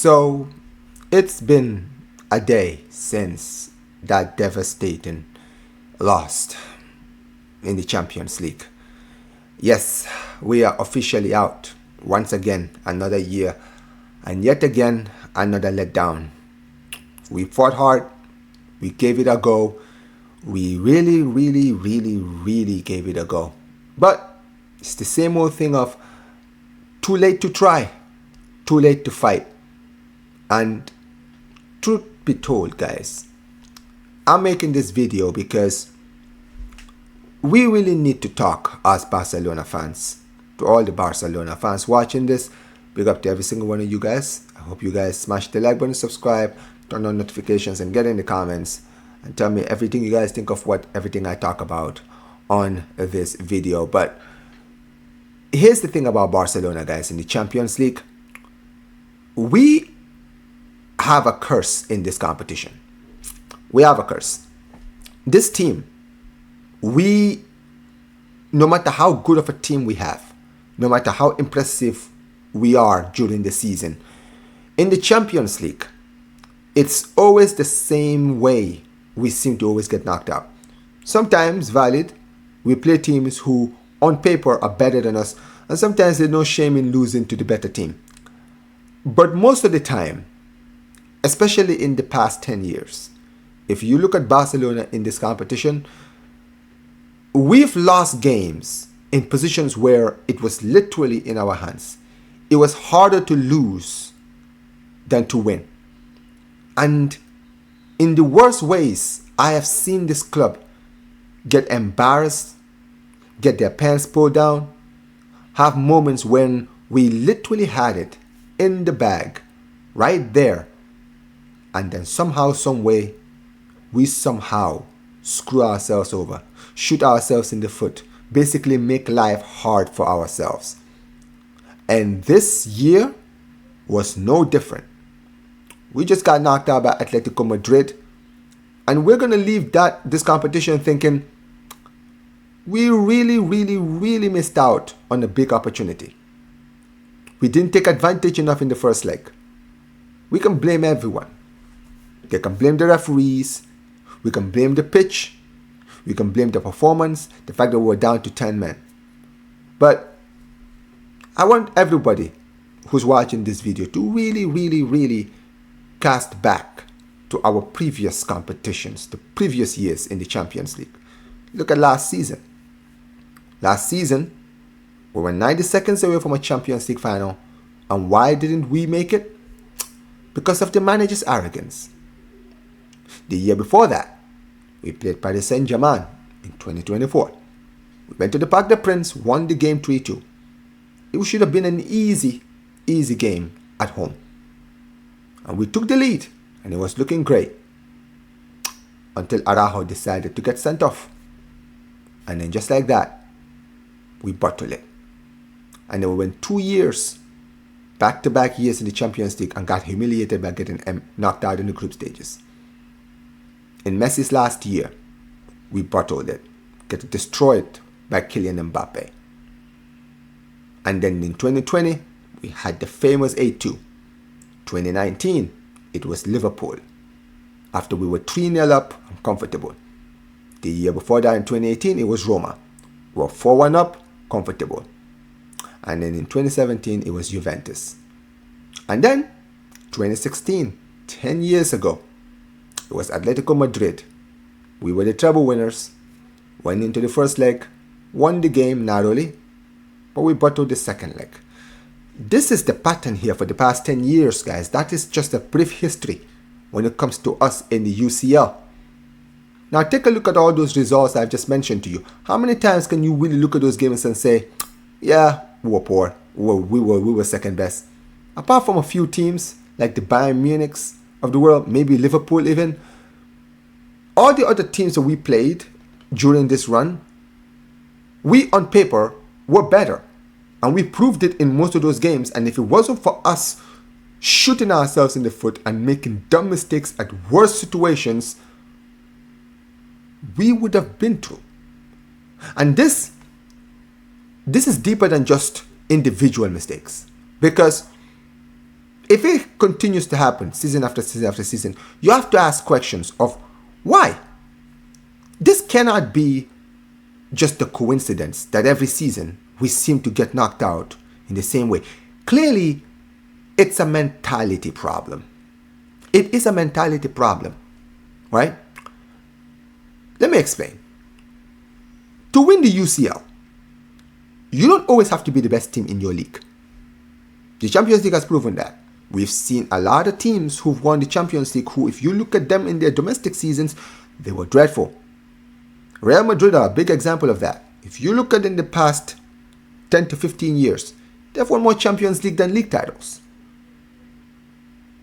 So it's been a day since that devastating loss in the Champions League. Yes, we are officially out. Once again, another year, and yet again, another letdown. We fought hard, we gave it a go, we really gave it a go. But it's the same old thing of too late to try, too late to fight. And truth be told, guys, I'm making this video because we really need to talk as Barcelona fans. To all the Barcelona fans watching this, big up to every single one of you guys. I hope you guys smash the like button, subscribe, turn on notifications, and get in the comments and tell me everything you guys think of everything I talk about on this video. But here's the thing about Barcelona, guys, in the Champions League. We have a curse in this competition. We have a curse. This team, no matter how good of a team we have, no matter how impressive we are during the season, in the Champions League, it's always the same way we seem to always get knocked out. Sometimes valid, we play teams who on paper are better than us, and sometimes there's no shame in losing to the better team. But most of the time, especially in the past 10 years, if you look at Barcelona in this competition, we've lost games in positions where it was literally in our hands. It was harder to lose than to win. And in the worst ways, I have seen this club get embarrassed, get their pants pulled down, have moments when we literally had it in the bag, right there, and then somehow, some way, we somehow screw ourselves over, shoot ourselves in the foot, basically make life hard for ourselves. And this year was no different. We just got knocked out by Atletico Madrid, and we're going to leave this competition thinking we really missed out on a big opportunity. We didn't take advantage enough in the first leg. We can blame everyone. They can blame the referees, we can blame the pitch, we can blame the performance, the fact that we were down to 10 men. But I want everybody who's watching this video to really cast back to our previous competitions, the previous years in the Champions League. Look at last season. Last season, we were 90 seconds away from a Champions League final. And why didn't we make it? Because of the manager's arrogance. The year before that, we played Paris Saint-Germain in 2024. We went to the Parc des Princes, won the game 3-2. It should have been an easy game at home. And we took the lead, and it was looking great. Until Araujo decided to get sent off. And then just like that, we bottled it. And then we went 2 years, back-to-back years in the Champions League, and got humiliated by getting knocked out in the group stages. In Messi's last year, we bottled it, get destroyed by Kylian Mbappe. And then in 2020, we had the famous 8-2. 2019, it was Liverpool. After we were 3-0 up and comfortable. The year before that, in 2018, it was Roma. We were 4-1 up, comfortable. And then in 2017, it was Juventus. And then, 2016, 10 years ago, it was Atletico Madrid. We were the treble winners, went into the first leg, won the game narrowly, but we bottled the second leg. This is the pattern here for the past 10 years, guys. That is just a brief history when it comes to us in the UCL. Now take a look at all those results I've just mentioned to you. How many times can you really look at those games and say, yeah, we were poor, we were second best? Apart from a few teams like the Bayern Munichs of the world, maybe Liverpool even, all the other teams that we played during this run, we on paper were better. And we proved it in most of those games. And if it wasn't for us shooting ourselves in the foot and making dumb mistakes at worse situations, we would have been through. And this is deeper than just individual mistakes. Because if it continues to happen season after season after season, you have to ask questions of why. This cannot be just a coincidence that every season we seem to get knocked out in the same way. Clearly, it's a mentality problem. It is a mentality problem, right? Let me explain. To win the UCL, you don't always have to be the best team in your league. The Champions League has proven that. We've seen a lot of teams who've won the Champions League who, if you look at them in their domestic seasons, they were dreadful. Real Madrid are a big example of that. If you look at in the past 10 to 15 years, they've won more Champions League than league titles.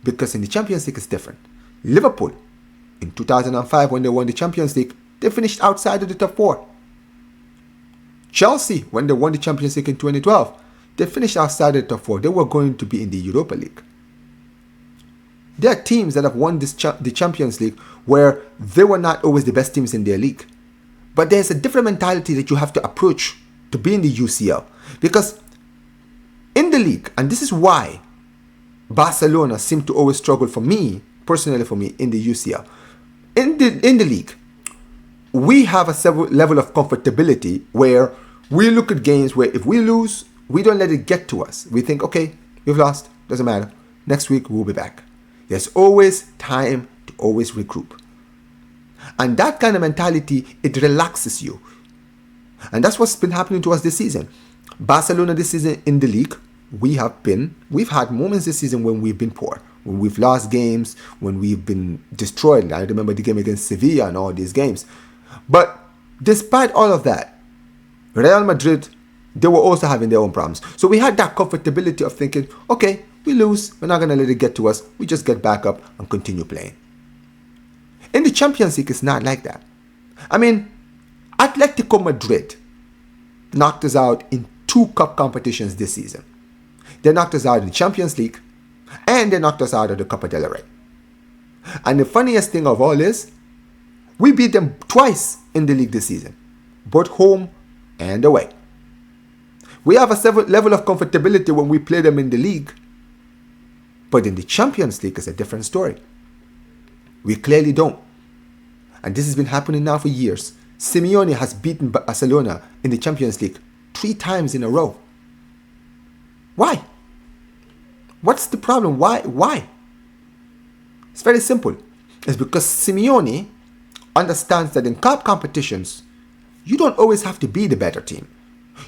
Because in the Champions League it's different. Liverpool, in 2005 when they won the Champions League, they finished outside of the top 4. Chelsea, when they won the Champions League in 2012, they finished outside of the top 4. They were going to be in the Europa League. There are teams that have won the Champions League where they were not always the best teams in their league. But there's a different mentality that you have to approach to be in the UCL. Because in the league, and this is why Barcelona seem to always struggle for me, personally for me, in the UCL. In the league, we have a level of comfortability where we look at games where if we lose, we don't let it get to us. We think, okay, we've lost, doesn't matter. Next week, we'll be back. There's always time to always regroup. And that kind of mentality, it relaxes you. And that's what's been happening to us this season. Barcelona this season in the league, we've had moments this season when we've been poor, when we've lost games, when we've been destroyed. I remember the game against Sevilla and all these games. But despite all of that, Real Madrid, they were also having their own problems. So we had that comfortability of thinking, okay, we lose, we're not going to let it get to us. We just get back up and continue playing. In the Champions League, it's not like that. I mean, Atletico Madrid knocked us out in 2 cup competitions this season. They knocked us out in the Champions League and they knocked us out of the Copa del Rey. And the funniest thing of all is, we beat them twice in the league this season, both home and away. We have a level of comfortability when we play them in the league, but in the Champions League it's a different story. We clearly don't. And this has been happening now for years. Simeone has beaten Barcelona in the Champions League 3 times in a row. Why? What's the problem? Why? It's very simple. It's because Simeone understands that in cup competitions, you don't always have to be the better team.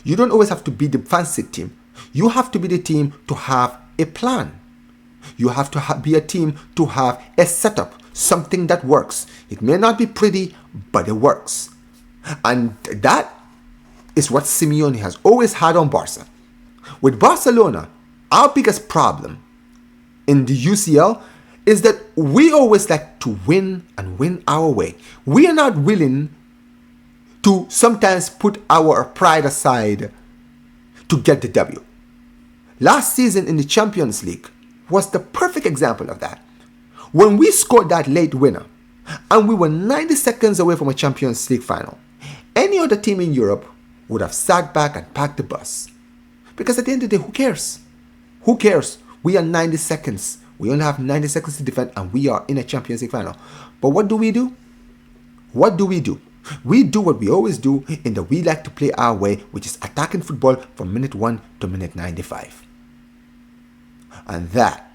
You don't always have to be the fancy team. You have to be the team to have a plan. You have to be a team to have a setup, something that works. It may not be pretty, but it works. And that is what Simeone has always had on Barca. With Barcelona, our biggest problem in the UCL is that we always like to win and win our way. We are not willing to sometimes put our pride aside to get the W. Last season in the Champions League was the perfect example of that. When we scored that late winner and we were 90 seconds away from a Champions League final, any other team in Europe would have sat back and packed the bus. Because at the end of the day, who cares? Who cares? We are 90 seconds. We only have 90 seconds to defend and we are in a Champions League final. But what do we do? What do we do? We do what we always do in that we like to play our way, which is attacking football from minute 1 to minute 95. And that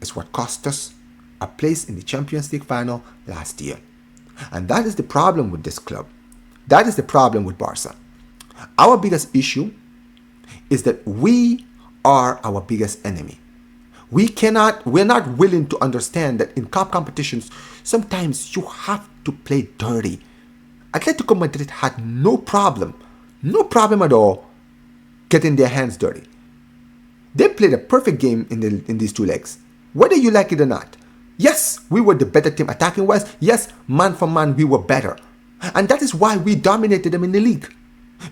is what cost us a place in the Champions League final last year. And that is the problem with this club. That is the problem with Barca. Our biggest issue is that we are our biggest enemy. We're not willing to understand that in cup competitions, sometimes you have to play dirty. Atletico Madrid had no problem at all getting their hands dirty. They played a perfect game in these 2 legs, whether you like it or not. Yes, we were the better team attacking wise. Yes, man for man, we were better. And that is why we dominated them in the league.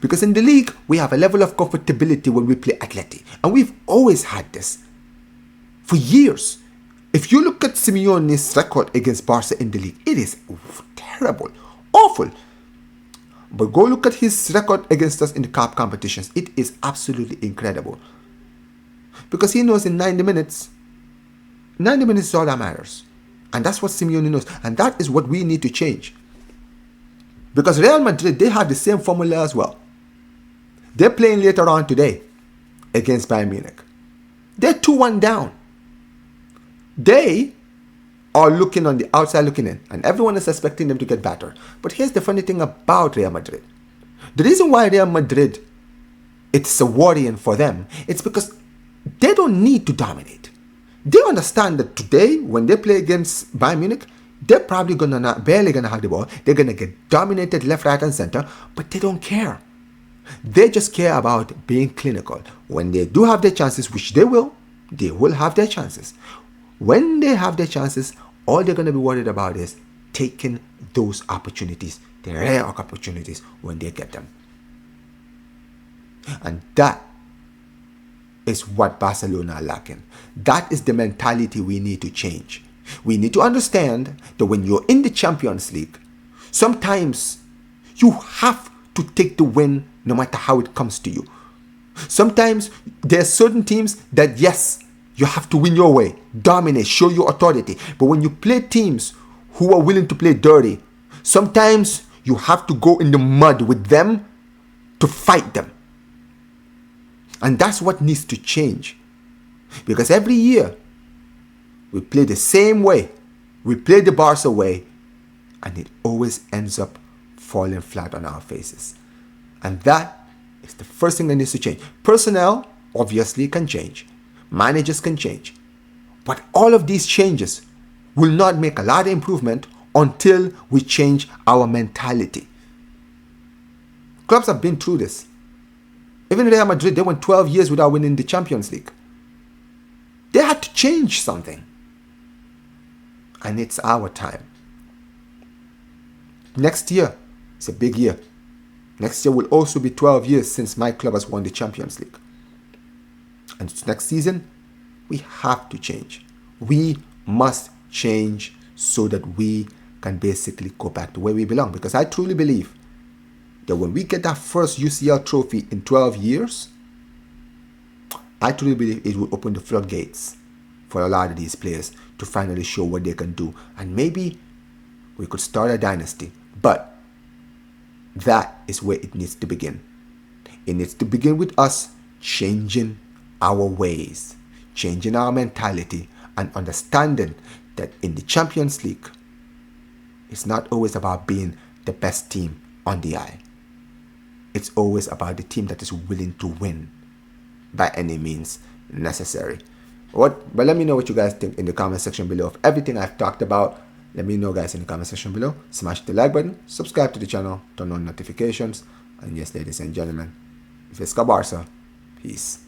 Because in the league, we have a level of comfortability when we play Atleti. And we've always had this for years. If you look at Simeone's record against Barca in the league, it is terrible, awful. But go look at his record against us in the cup competitions. It is absolutely incredible. Because he knows in 90 minutes, 90 minutes is all that matters. And that's what Simeone knows. And that is what we need to change. Because Real Madrid, they have the same formula as well. They're playing later on today against Bayern Munich. They're 2-1 down. They are looking on the outside looking in. And everyone is expecting them to get better. But here's the funny thing about Real Madrid. The reason why Real Madrid, it's a worrying for them, it's because they don't need to dominate. They understand that today, when they play against Bayern Munich, they're probably barely gonna have the ball. They're gonna get dominated left, right, and center, but they don't care. They just care about being clinical. When they do have their chances, which they will have their chances. When they have their chances, all they're gonna be worried about is taking those opportunities, the rare opportunities when they get them. And that is what Barcelona are lacking. That is the mentality we need to change. We need to understand that when you're in the Champions League, sometimes you have to take the win no matter how it comes to you. Sometimes there are certain teams that, yes, you have to win your way, dominate, show your authority. But when you play teams who are willing to play dirty, sometimes you have to go in the mud with them to fight them. And that's what needs to change. Because every year, we play the same way. We play the Barca way. And it always ends up falling flat on our faces. And that is the first thing that needs to change. Personnel, obviously, can change. Managers can change. But all of these changes will not make a lot of improvement until we change our mentality. Clubs have been through this. Even Real Madrid, they went 12 years without winning the Champions League. They had to change something. And it's our time. Next year, it's a big year. Next year will also be 12 years since my club has won the Champions League. And next season, we have to change. We must change so that we can basically go back to where we belong. Because I truly believe that when we get that first UCL trophy in 12 years, I truly believe it will open the floodgates for a lot of these players to finally show what they can do. And maybe we could start a dynasty. But that is where it needs to begin. It needs to begin with us changing our ways, changing our mentality, and understanding that in the Champions League, it's not always about being the best team on the eye. It's always about the team that is willing to win by any means necessary. But let me know what you guys think in the comment section below of everything I've talked about. Let me know, guys, in the comment section below. Smash the like button, subscribe to the channel, turn on notifications, and yes, ladies and gentlemen, Visca Barca, peace.